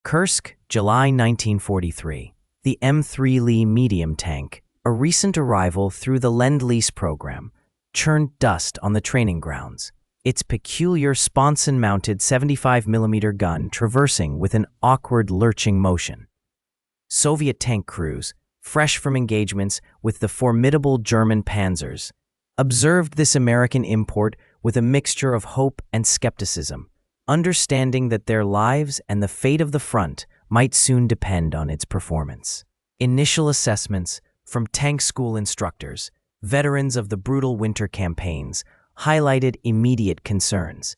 Kursk, July 1943. The M3 Lee medium tank, a recent arrival through the Lend-Lease program, churned dust on the training grounds, its peculiar sponson-mounted 75mm gun traversing with an awkward lurching motion. Soviet tank crews, fresh from engagements with the formidable German panzers, observed this American import with a mixture of hope and skepticism, understanding that their lives and the fate of the front might soon depend on its performance. Initial assessments from tank school instructors, veterans of the brutal winter campaigns, highlighted immediate concerns.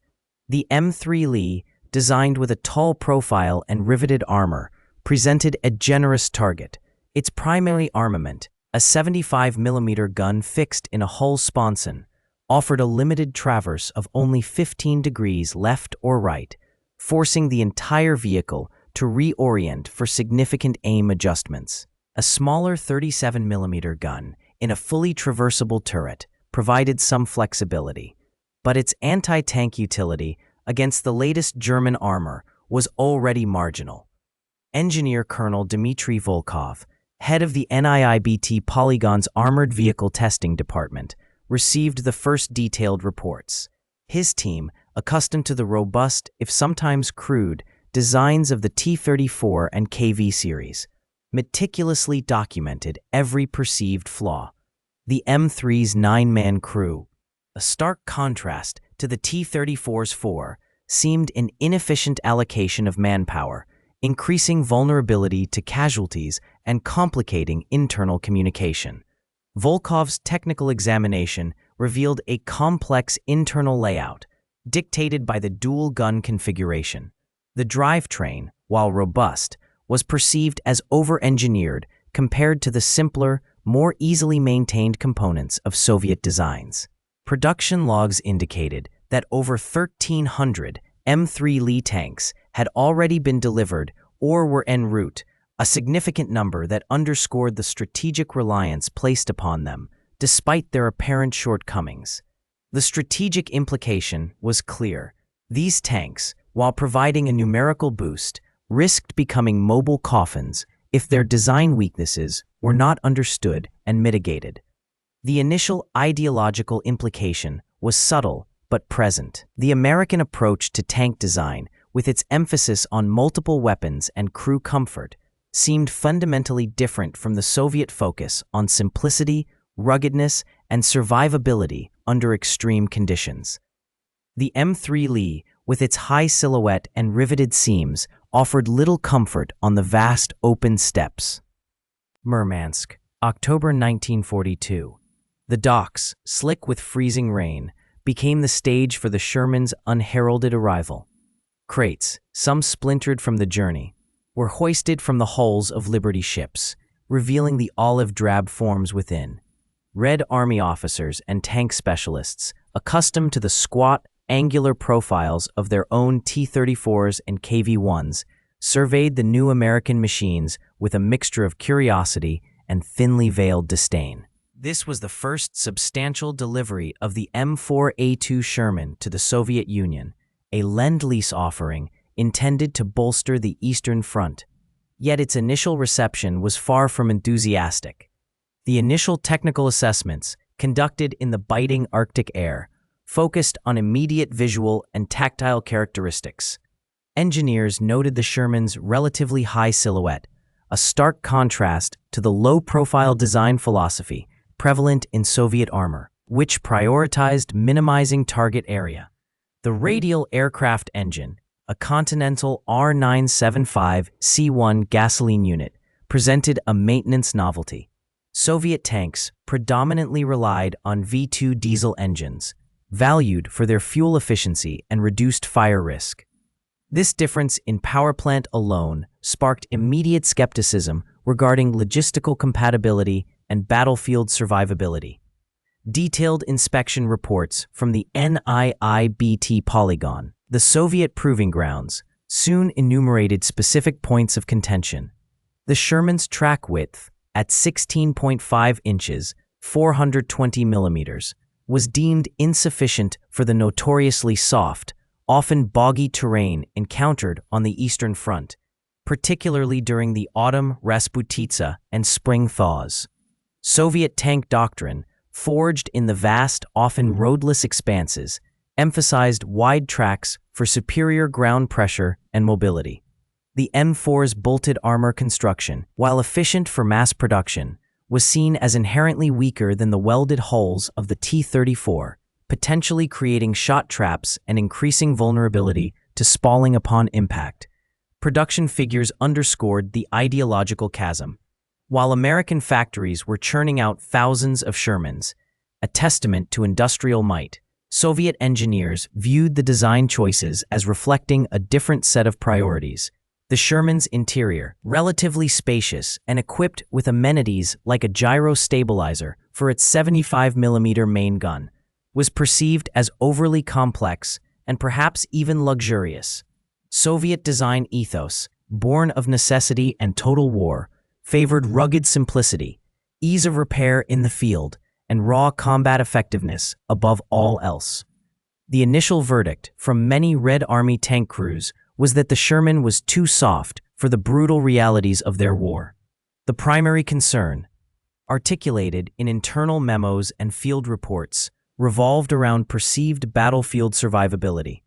The M3 Lee, designed with a tall profile and riveted armor, presented a generous target. Its primary armament, a 75mm gun fixed in a hull sponson, offered a limited traverse of only 15 degrees left or right, forcing the entire vehicle to reorient for significant aim adjustments. A smaller 37mm gun in a fully traversable turret provided some flexibility, but its anti-tank utility against the latest German armor was already marginal. Engineer Colonel Dmitry Volkov, head of the NIIBT Polygon's Armored Vehicle Testing Department, received the first detailed reports. His team, accustomed to the robust, if sometimes crude, designs of the T-34 and KV series, meticulously documented every perceived flaw. The M3's 9-man crew, a stark contrast to the T-34's 4, seemed an inefficient allocation of manpower, increasing vulnerability to casualties and complicating internal communication. Volkov's technical examination revealed a complex internal layout, dictated by the dual-gun configuration. The drivetrain, while robust, was perceived as over-engineered compared to the simpler, more easily maintained components of Soviet designs. Production logs indicated that over 1,300 M3 Lee tanks had already been delivered or were en route, a significant number that underscored the strategic reliance placed upon them, despite their apparent shortcomings. The strategic implication was clear. These tanks, while providing a numerical boost, risked becoming mobile coffins if their design weaknesses were not understood and mitigated. The initial ideological implication was subtle but present. The American approach to tank design, with its emphasis on multiple weapons and crew comfort, seemed fundamentally different from the Soviet focus on simplicity, ruggedness, and survivability under extreme conditions. The M3 Lee, with its high silhouette and riveted seams, offered little comfort on the vast open steppes. Murmansk, October 1942. The docks, slick with freezing rain, became the stage for the Sherman's unheralded arrival. Crates, some splintered from the journey, were hoisted from the hulls of Liberty ships, revealing the olive-drab forms within. Red Army officers and tank specialists, accustomed to the squat, angular profiles of their own T-34s and KV-1s, surveyed the new American machines with a mixture of curiosity and thinly veiled disdain. This was the first substantial delivery of the M4A2 Sherman to the Soviet Union, a Lend-Lease offering intended to bolster the Eastern Front. Yet its initial reception was far from enthusiastic. The initial technical assessments, conducted in the biting Arctic air, focused on immediate visual and tactile characteristics. Engineers noted the Sherman's relatively high silhouette, a stark contrast to the low-profile design philosophy prevalent in Soviet armor, which prioritized minimizing target area. The radial aircraft engine, a Continental R975C1 gasoline unit, presented a maintenance novelty. Soviet tanks predominantly relied on V2 diesel engines, valued for their fuel efficiency and reduced fire risk. This difference in power plant alone sparked immediate skepticism regarding logistical compatibility and battlefield survivability. Detailed inspection reports from the NIIBT Polygon, the Soviet proving grounds, soon enumerated specific points of contention. The Sherman's track width, at 16.5 inches, 420 millimeters, was deemed insufficient for the notoriously soft, often boggy terrain encountered on the Eastern Front. particularly during the autumn Rasputitsa and spring thaws. Soviet tank doctrine, forged in the vast, often roadless expanses, emphasized wide tracks for superior ground pressure and mobility. The M4's bolted armor construction, while efficient for mass production, was seen as inherently weaker than the welded hulls of the T-34, potentially creating shot traps and increasing vulnerability to spalling upon impact. Production figures underscored the ideological chasm. While American factories were churning out thousands of Shermans, a testament to industrial might, Soviet engineers viewed the design choices as reflecting a different set of priorities. The Sherman's interior, relatively spacious and equipped with amenities like a gyro stabilizer for its 75mm main gun, was perceived as overly complex and perhaps even luxurious. Soviet design ethos, born of necessity and total war, favored rugged simplicity, ease of repair in the field, and raw combat effectiveness above all else. The initial verdict from many Red Army tank crews was that the Sherman was too soft for the brutal realities of their war. The primary concern, articulated in internal memos and field reports, revolved around perceived battlefield survivability.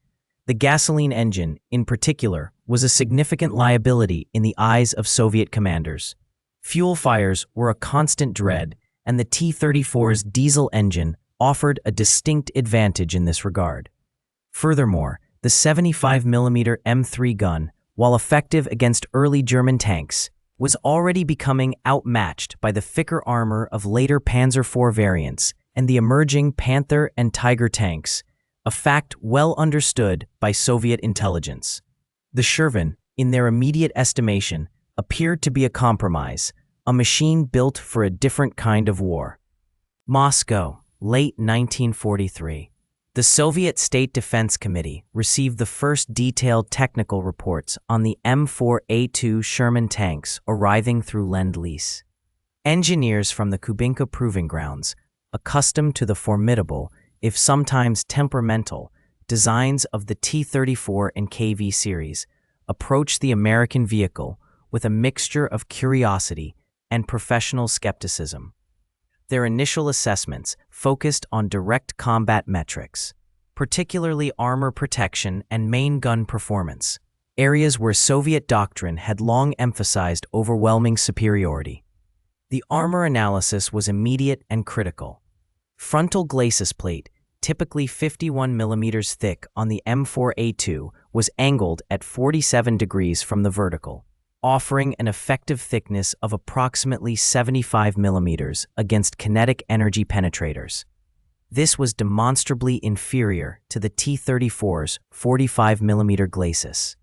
The gasoline engine, in particular, was a significant liability in the eyes of Soviet commanders. Fuel fires were a constant dread, and the T-34's diesel engine offered a distinct advantage in this regard. Furthermore, the 75mm M3 gun, while effective against early German tanks, was already becoming outmatched by the thicker armor of later Panzer IV variants and the emerging Panther and Tiger tanks, a fact well understood by Soviet intelligence. The Sherman, in their immediate estimation, appeared to be a compromise, a machine built for a different kind of war. Moscow, late 1943. The Soviet State Defense Committee received the first detailed technical reports on the M4A2 Sherman tanks arriving through Lend-Lease. Engineers from the Kubinka Proving Grounds, accustomed to the formidable, if sometimes temperamental, designs of the T-34 and KV series, approached the American vehicle with a mixture of curiosity and professional skepticism. Their initial assessments focused on direct combat metrics, particularly armor protection and main gun performance, areas where Soviet doctrine had long emphasized overwhelming superiority. The armor analysis was immediate and critical. Frontal glacis plate, typically 51mm thick on the M4A2, was angled at 47 degrees from the vertical, offering an effective thickness of approximately 75mm against kinetic energy penetrators. This was demonstrably inferior to the T-34's 45mm glacis.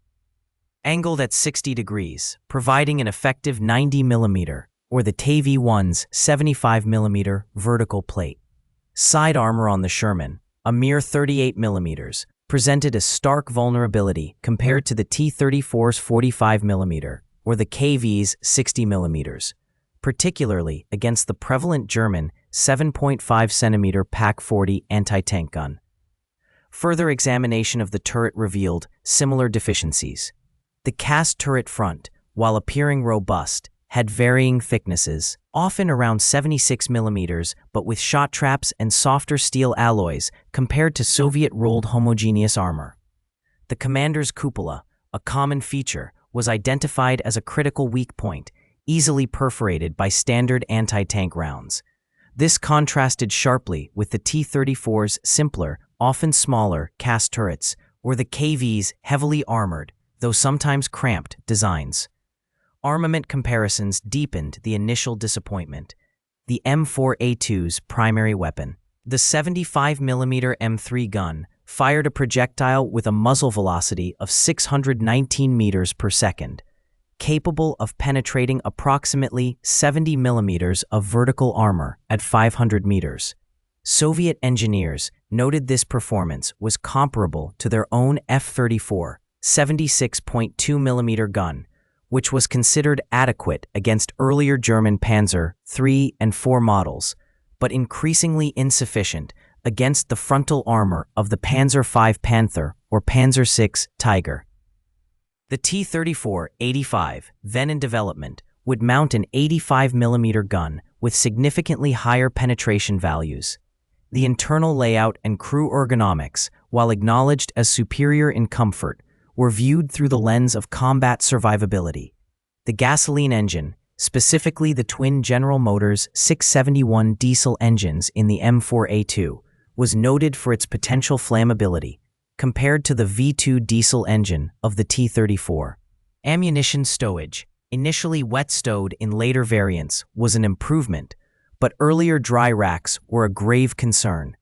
Angled at 60 degrees, providing an effective 90mm, or the TV-1's 75mm vertical plate. Side armor on the Sherman, a mere 38mm, presented a stark vulnerability compared to the T-34's 45mm, or the KV's 60mm, particularly against the prevalent German 7.5cm PaK-40 anti-tank gun. Further examination of the turret revealed similar deficiencies. The cast turret front, while appearing robust, had varying thicknesses, often around 76mm, but with shot traps and softer steel alloys compared to Soviet rolled homogeneous armor. The commander's cupola, a common feature, was identified as a critical weak point, easily perforated by standard anti-tank rounds. This contrasted sharply with the T-34's simpler, often smaller, cast turrets, or the KV's heavily armored, though sometimes cramped, designs. Armament comparisons deepened the initial disappointment. The M4A2's primary weapon, the 75mm M3 gun, fired a projectile with a muzzle velocity of 619 meters per second, capable of penetrating approximately 70 millimeters of vertical armor at 500 meters. Soviet engineers noted this performance was comparable to their own F-34 76.2mm gun, which was considered adequate against earlier German Panzer III and IV models, but increasingly insufficient against the frontal armor of the Panzer V Panther or Panzer VI Tiger. The T-34-85, then in development, would mount an 85mm gun with significantly higher penetration values. The internal layout and crew ergonomics, while acknowledged as superior in comfort, were viewed through the lens of combat survivability. The gasoline engine, specifically the twin General Motors 671 diesel engines in the M4A2, was noted for its potential flammability, compared to the V2 diesel engine of the T-34. Ammunition stowage, initially wet-stowed in later variants, was an improvement, but earlier dry racks were a grave concern.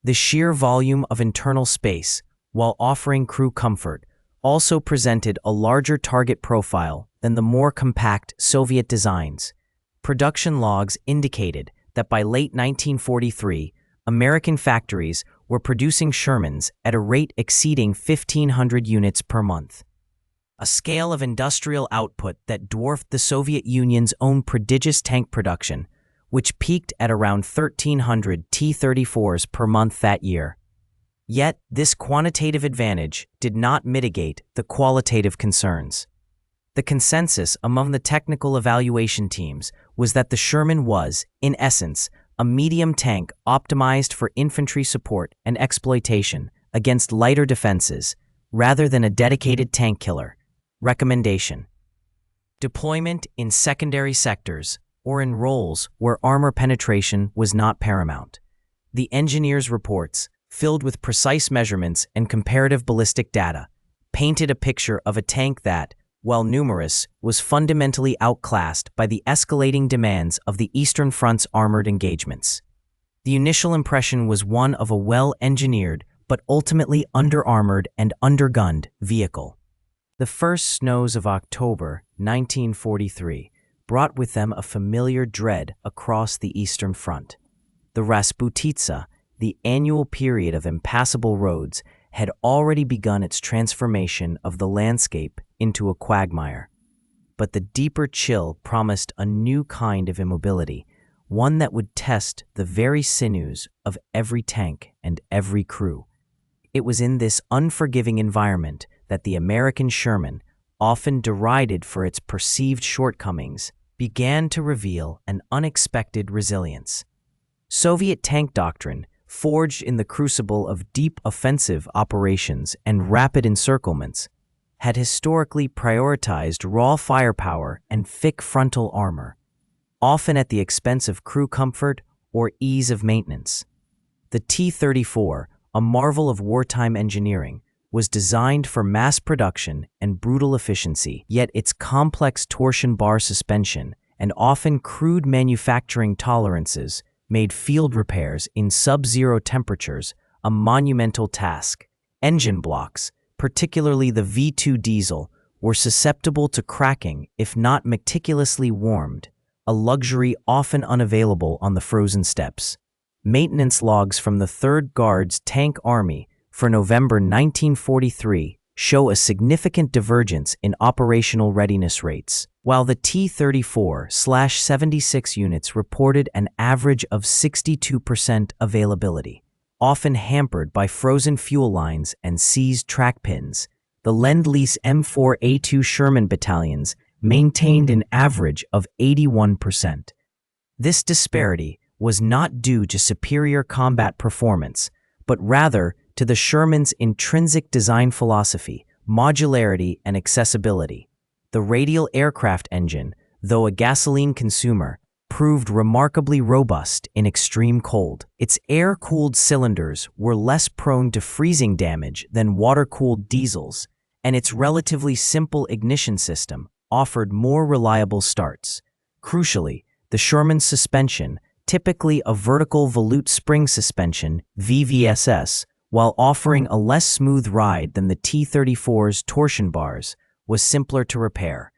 The sheer volume of internal space, while offering crew comfort, also presented a larger target profile than the more compact Soviet designs. Production logs indicated that by late 1943, American factories were producing Shermans at a rate exceeding 1,500 units per month. A scale of industrial output that dwarfed the Soviet Union's own prodigious tank production, which peaked at around 1,300 T-34s per month that year. Yet, this quantitative advantage did not mitigate the qualitative concerns. The consensus among the technical evaluation teams was that the Sherman was, in essence, a medium tank optimized for infantry support and exploitation against lighter defenses, rather than a dedicated tank killer. Recommendation: deployment in secondary sectors or in roles where armor penetration was not paramount. The engineers' reports, filled with precise measurements and comparative ballistic data, painted a picture of a tank that, while numerous, was fundamentally outclassed by the escalating demands of the Eastern Front's armored engagements. The initial impression was one of a well-engineered but ultimately under-armored and undergunned vehicle. The first snows of October 1943 brought with them a familiar dread across the Eastern Front. The Rasputitsa, the annual period of impassable roads, had already begun its transformation of the landscape into a quagmire. But the deeper chill promised a new kind of immobility, one that would test the very sinews of every tank and every crew. It was in this unforgiving environment that the American Sherman, often derided for its perceived shortcomings, began to reveal an unexpected resilience. Soviet tank doctrine, forged in the crucible of deep offensive operations and rapid encirclements, had historically prioritized raw firepower and thick frontal armor, often at the expense of crew comfort or ease of maintenance. The T-34, a marvel of wartime engineering, was designed for mass production and brutal efficiency, yet its complex torsion bar suspension and often crude manufacturing tolerances made field repairs in sub-zero temperatures a monumental task. Engine blocks, particularly the V2 diesel, were susceptible to cracking if not meticulously warmed, a luxury often unavailable on the frozen steppes. Maintenance logs from the 3rd Guards Tank Army for November 1943 show a significant divergence in operational readiness rates. While the T-34/76 units reported an average of 62% availability, often hampered by frozen fuel lines and seized track pins, the Lend-Lease M4A2 Sherman battalions maintained an average of 81%. This disparity was not due to superior combat performance, but rather to the Sherman's intrinsic design philosophy, modularity, and accessibility. The radial aircraft engine, though a gasoline consumer, proved remarkably robust in extreme cold. Its air-cooled cylinders were less prone to freezing damage than water-cooled diesels, and its relatively simple ignition system offered more reliable starts. Crucially, the Sherman's suspension, typically a vertical volute spring suspension (VVSS), while offering a less smooth ride than the T-34's torsion bars, was simpler to repair.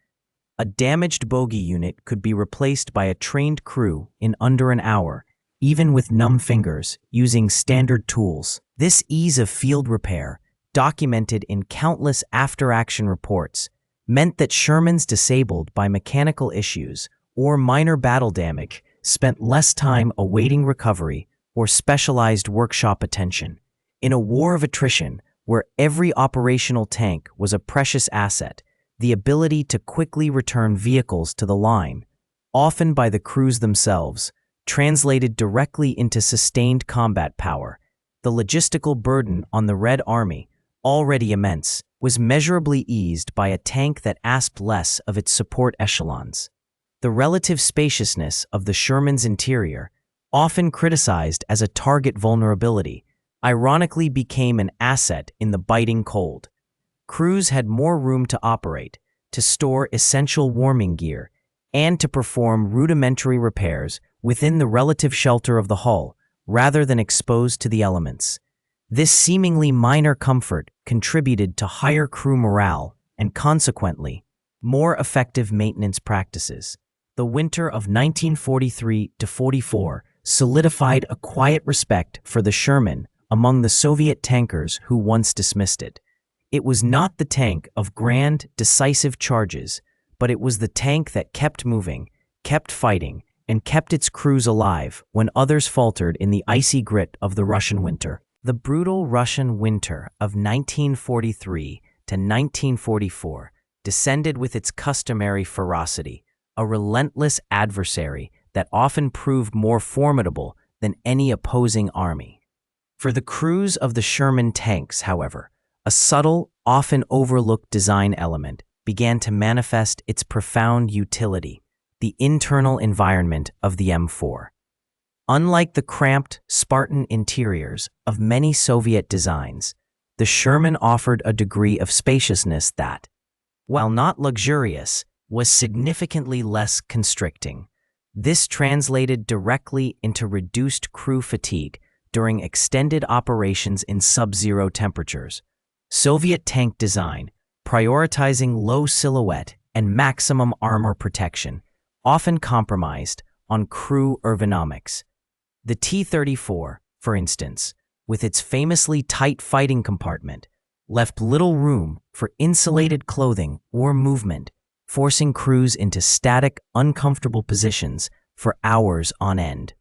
A damaged bogie unit could be replaced by a trained crew in under an hour, even with numb fingers, using standard tools. This ease of field repair, documented in countless after-action reports, meant that Shermans disabled by mechanical issues or minor battle damage spent less time awaiting recovery or specialized workshop attention. In a war of attrition, where every operational tank was a precious asset, the ability to quickly return vehicles to the line, often by the crews themselves, translated directly into sustained combat power. The logistical burden on the Red Army, already immense, was measurably eased by a tank that asked less of its support echelons. The relative spaciousness of the Sherman's interior, often criticized as a target vulnerability, ironically became an asset in the biting cold. Crews had more room to operate, to store essential warming gear, and to perform rudimentary repairs within the relative shelter of the hull, rather than exposed to the elements. This seemingly minor comfort contributed to higher crew morale and, consequently, more effective maintenance practices. The winter of 1943-44 solidified a quiet respect for the Sherman among the Soviet tankers who once dismissed it. It was not the tank of grand, decisive charges, but it was the tank that kept moving, kept fighting, and kept its crews alive when others faltered in the icy grit of the Russian winter. The brutal Russian winter of 1943 to 1944 descended with its customary ferocity, a relentless adversary that often proved more formidable than any opposing army. For the crews of the Sherman tanks, however, a subtle, often overlooked design element began to manifest its profound utility: the internal environment of the M4. Unlike the cramped, Spartan interiors of many Soviet designs, the Sherman offered a degree of spaciousness that, while not luxurious, was significantly less constricting. This translated directly into reduced crew fatigue during extended operations in sub-zero temperatures. Soviet tank design, prioritizing low silhouette and maximum armor protection, often compromised on crew ergonomics. The T-34, for instance, with its famously tight fighting compartment, left little room for insulated clothing or movement, forcing crews into static, uncomfortable positions for hours on end.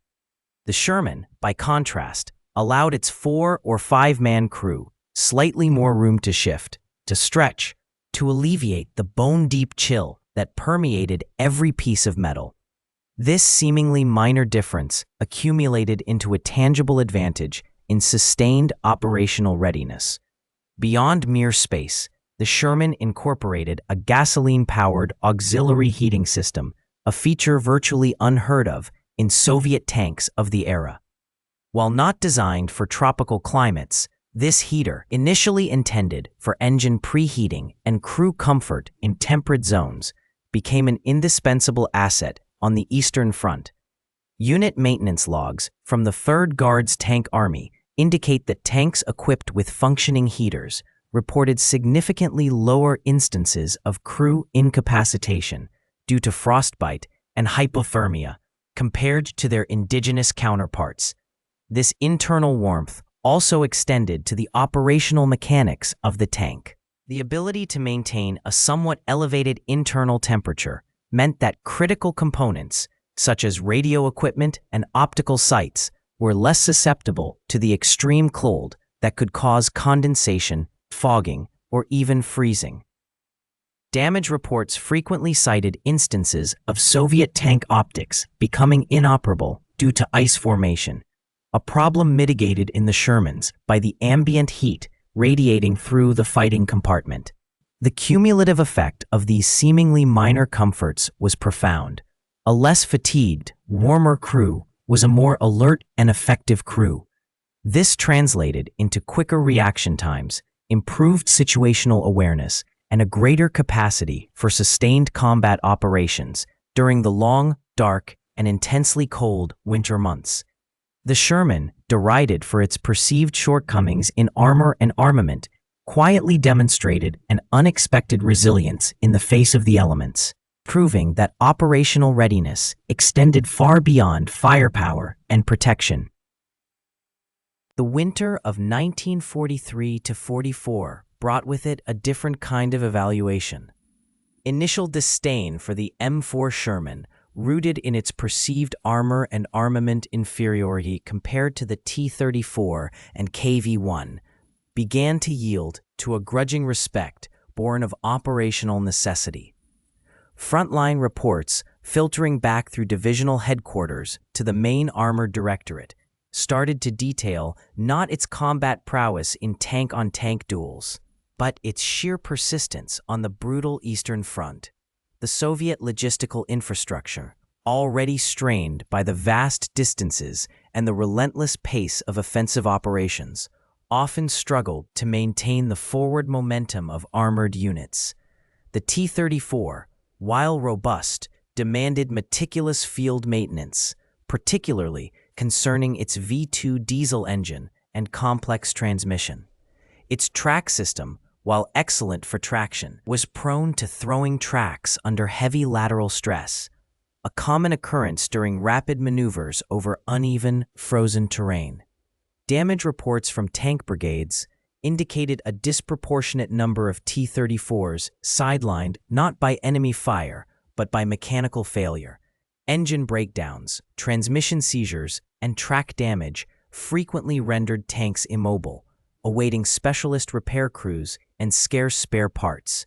The Sherman, by contrast, allowed its 4- or 5-man crew slightly more room to shift, to stretch, to alleviate the bone-deep chill that permeated every piece of metal. This seemingly minor difference accumulated into a tangible advantage in sustained operational readiness. Beyond mere space, the Sherman incorporated a gasoline-powered auxiliary heating system, a feature virtually unheard of in Soviet tanks of the era. While not designed for tropical climates, this heater, initially intended for engine preheating and crew comfort in temperate zones, became an indispensable asset on the Eastern Front. Unit maintenance logs from the 3rd Guards Tank Army indicate that tanks equipped with functioning heaters reported significantly lower instances of crew incapacitation due to frostbite and hypothermia compared to their indigenous counterparts. This internal warmth also extended to the operational mechanics of the tank. The ability to maintain a somewhat elevated internal temperature meant that critical components, such as radio equipment and optical sights, were less susceptible to the extreme cold that could cause condensation, fogging, or even freezing. Damage reports frequently cited instances of Soviet tank optics becoming inoperable due to ice formation, a problem mitigated in the Shermans by the ambient heat radiating through the fighting compartment. The cumulative effect of these seemingly minor comforts was profound. A less fatigued, warmer crew was a more alert and effective crew. This translated into quicker reaction times, improved situational awareness, and a greater capacity for sustained combat operations during the long, dark, and intensely cold winter months. The Sherman, derided for its perceived shortcomings in armor and armament, quietly demonstrated an unexpected resilience in the face of the elements, proving that operational readiness extended far beyond firepower and protection. The winter of 1943-44 brought with it a different kind of evaluation. Initial disdain for the M4 Sherman, rooted in its perceived armor and armament inferiority compared to the T-34 and KV-1, began to yield to a grudging respect born of operational necessity. Frontline reports, filtering back through divisional headquarters to the main armored directorate, started to detail not its combat prowess in tank-on-tank duels, but its sheer persistence on the brutal Eastern Front. The Soviet logistical infrastructure, already strained by the vast distances and the relentless pace of offensive operations, often struggled to maintain the forward momentum of armored units. The T-34, while robust, demanded meticulous field maintenance, particularly concerning its V2 diesel engine and complex transmission. Its track system, while excellent for traction, was prone to throwing tracks under heavy lateral stress, a common occurrence during rapid maneuvers over uneven, frozen terrain. Damage reports from tank brigades indicated a disproportionate number of T-34s sidelined not by enemy fire, but by mechanical failure. Engine breakdowns, transmission seizures, and track damage frequently rendered tanks immobile, awaiting specialist repair crews and scarce spare parts.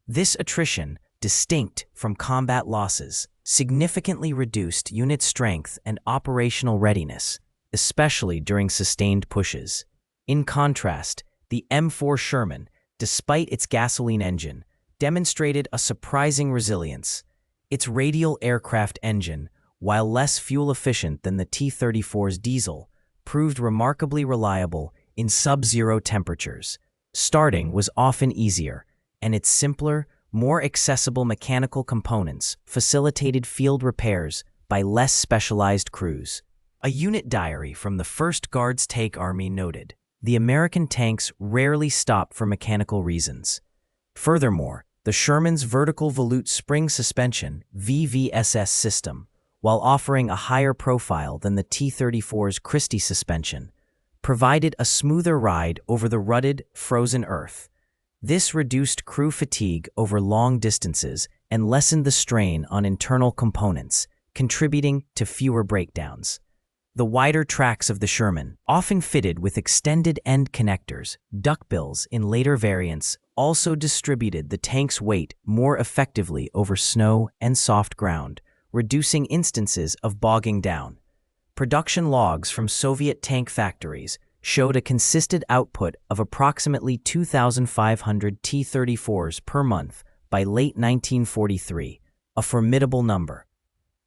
This attrition, distinct from combat losses, significantly reduced unit strength and operational readiness, especially during sustained pushes. In contrast, the M4 Sherman, despite its gasoline engine, demonstrated a surprising resilience. Its radial aircraft engine, while less fuel-efficient than the T-34's diesel, proved remarkably reliable in sub-zero temperatures. Starting was often easier, and its simpler, more accessible mechanical components facilitated field repairs by less specialized crews. A unit diary from the 1st Guards Tank Army noted, "The American tanks rarely stop for mechanical reasons." Furthermore, the Sherman's vertical volute spring suspension (VVSS) system, while offering a higher profile than the T-34's Christie suspension, provided a smoother ride over the rutted, frozen earth. This reduced crew fatigue over long distances and lessened the strain on internal components, contributing to fewer breakdowns. The wider tracks of the Sherman, often fitted with extended end connectors, duckbills in later variants, also distributed the tank's weight more effectively over snow and soft ground, reducing instances of bogging down. Production logs from Soviet tank factories showed a consistent output of approximately 2,500 T-34s per month by late 1943, a formidable number.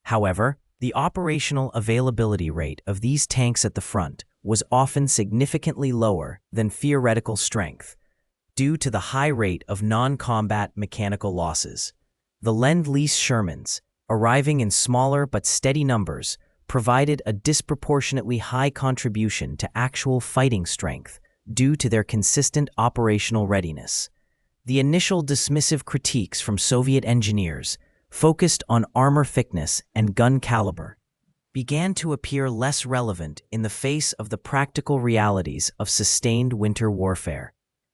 However, the operational availability rate of these tanks at the front was often significantly lower than theoretical strength, due to the high rate of non-combat mechanical losses. The Lend-Lease Shermans, arriving in smaller but steady numbers, provided a disproportionately high contribution to actual fighting strength due to their consistent operational readiness. The initial dismissive critiques from Soviet engineers, focused on armor thickness and gun caliber, began to appear less relevant in the face of the practical realities of sustained winter warfare.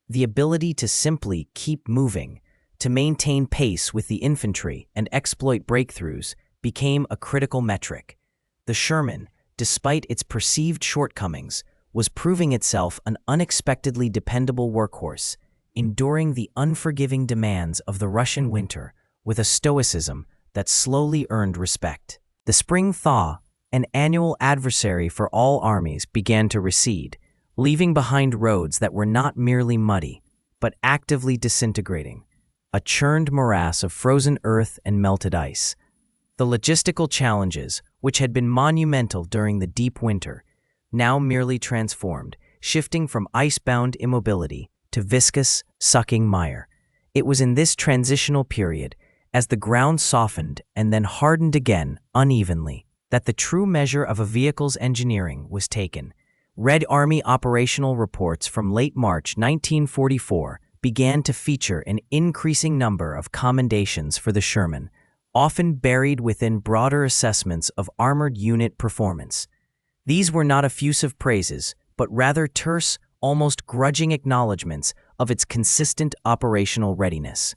The ability to simply keep moving, to maintain pace with the infantry and exploit breakthroughs, became a critical metric. The Sherman, despite its perceived shortcomings, was proving itself an unexpectedly dependable workhorse, enduring the unforgiving demands of the Russian winter with a stoicism that slowly earned respect. The spring thaw, an annual adversary for all armies, began to recede, leaving behind roads that were not merely muddy, but actively disintegrating, a churned morass of frozen earth and melted ice. The logistical challenges, which had been monumental during the deep winter, now merely transformed, shifting from ice-bound immobility to viscous, sucking mire. It was in this transitional period, as the ground softened and then hardened again unevenly, that the true measure of a vehicle's engineering was taken. Red Army operational reports from late March 1944 began to feature an increasing number of commendations for the Sherman, often buried within broader assessments of armored unit performance. These were not effusive praises, but rather terse, almost grudging acknowledgments of its consistent operational readiness.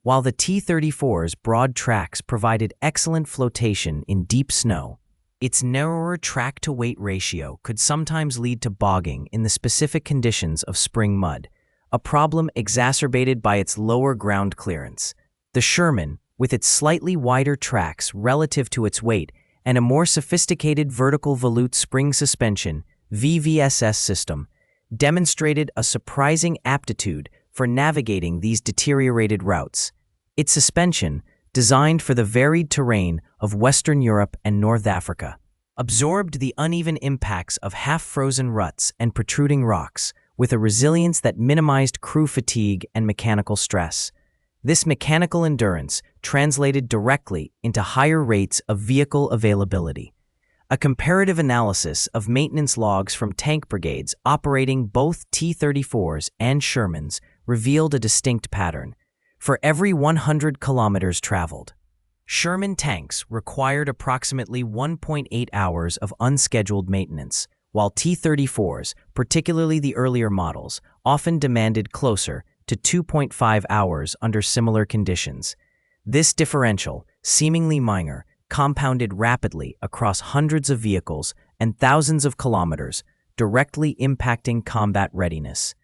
While the T-34's broad tracks provided excellent flotation in deep snow, its narrower track-to-weight ratio could sometimes lead to bogging in the specific conditions of spring mud, a problem exacerbated by its lower ground clearance. The Sherman, with its slightly wider tracks relative to its weight and a more sophisticated vertical volute spring suspension (VVSS) system, demonstrated a surprising aptitude for navigating these deteriorated routes. Its suspension, designed for the varied terrain of Western Europe and North Africa, absorbed the uneven impacts of half-frozen ruts and protruding rocks with a resilience that minimized crew fatigue and mechanical stress. This mechanical endurance translated directly into higher rates of vehicle availability. A comparative analysis of maintenance logs from tank brigades operating both T-34s and Shermans revealed a distinct pattern. For every 100 kilometers traveled, Sherman tanks required approximately 1.8 hours of unscheduled maintenance, while T-34s, particularly the earlier models, often demanded closer to 2.5 hours under similar conditions. This differential, seemingly minor, compounded rapidly across hundreds of vehicles and thousands of kilometers, directly impacting combat readiness.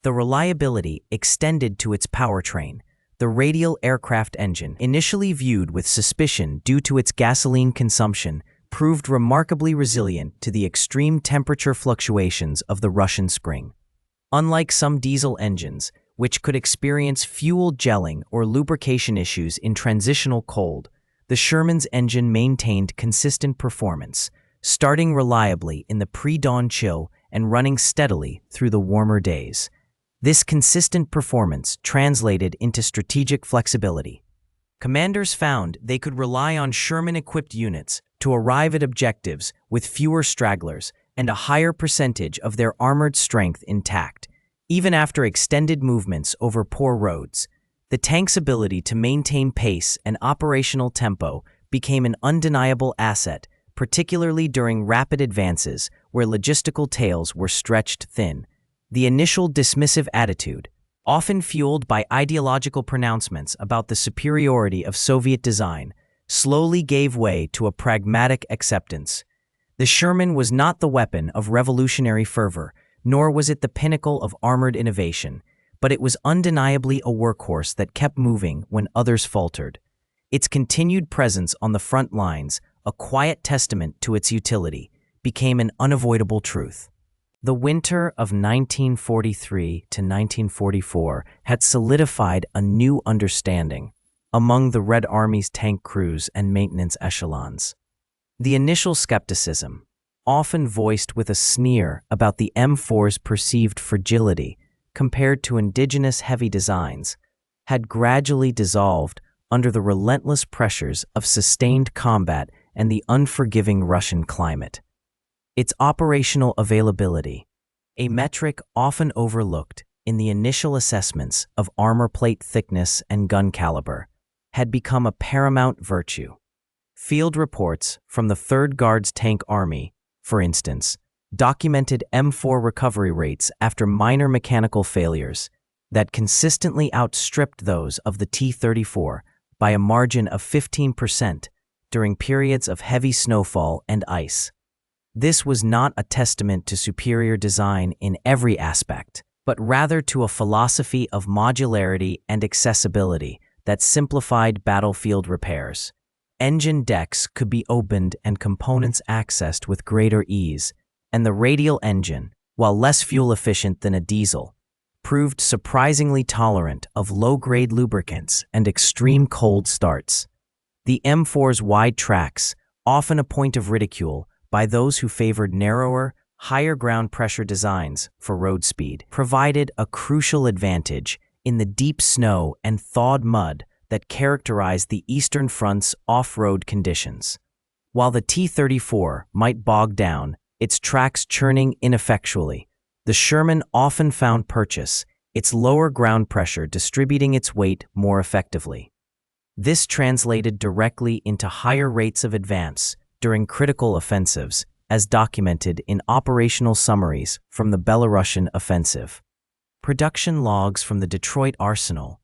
The reliability extended to its powertrain. The radial aircraft engine, initially viewed with suspicion due to its gasoline consumption, proved remarkably resilient to the extreme temperature fluctuations of the Russian spring. Unlike some diesel engines, which could experience fuel gelling or lubrication issues in transitional cold, the Sherman's engine maintained consistent performance, starting reliably in the pre-dawn chill and running steadily through the warmer days. This consistent performance translated into strategic flexibility. Commanders found they could rely on Sherman-equipped units to arrive at objectives with fewer stragglers and a higher percentage of their armored strength intact, even after extended movements over poor roads. The tank's ability to maintain pace and operational tempo became an undeniable asset, particularly during rapid advances where logistical tails were stretched thin. The initial dismissive attitude, often fueled by ideological pronouncements about the superiority of Soviet design, slowly gave way to a pragmatic acceptance. The Sherman was not the weapon of revolutionary fervor, nor was it the pinnacle of armored innovation, but it was undeniably a workhorse that kept moving when others faltered. Its continued presence on the front lines, a quiet testament to its utility, became an unavoidable truth. The winter of 1943 to 1944 had solidified a new understanding among the Red Army's tank crews and maintenance echelons. The initial skepticism, often voiced with a sneer about the M4's perceived fragility compared to indigenous heavy designs, had gradually dissolved under the relentless pressures of sustained combat and the unforgiving Russian climate. Its operational availability, a metric often overlooked in the initial assessments of armor plate thickness and gun caliber, had become a paramount virtue. Field reports from the 3rd Guards Tank Army, for instance, documented M4 recovery rates after minor mechanical failures that consistently outstripped those of the T-34 by a margin of 15% during periods of heavy snowfall and ice. This was not a testament to superior design in every aspect, but rather to a philosophy of modularity and accessibility that simplified battlefield repairs. Engine decks could be opened and components accessed with greater ease, and the radial engine, while less fuel efficient than a diesel, proved surprisingly tolerant of low-grade lubricants and extreme cold starts. The M4's wide tracks, often a point of ridicule by those who favored narrower, higher ground pressure designs for road speed, provided a crucial advantage in the deep snow and thawed mud that characterized the Eastern Front's off-road conditions. While the T-34 might bog down, its tracks churning ineffectually, the Sherman often found purchase, its lower ground pressure distributing its weight more effectively. This translated directly into higher rates of advance during critical offensives, as documented in operational summaries from the Belarusian offensive. Production logs from the Detroit Arsenal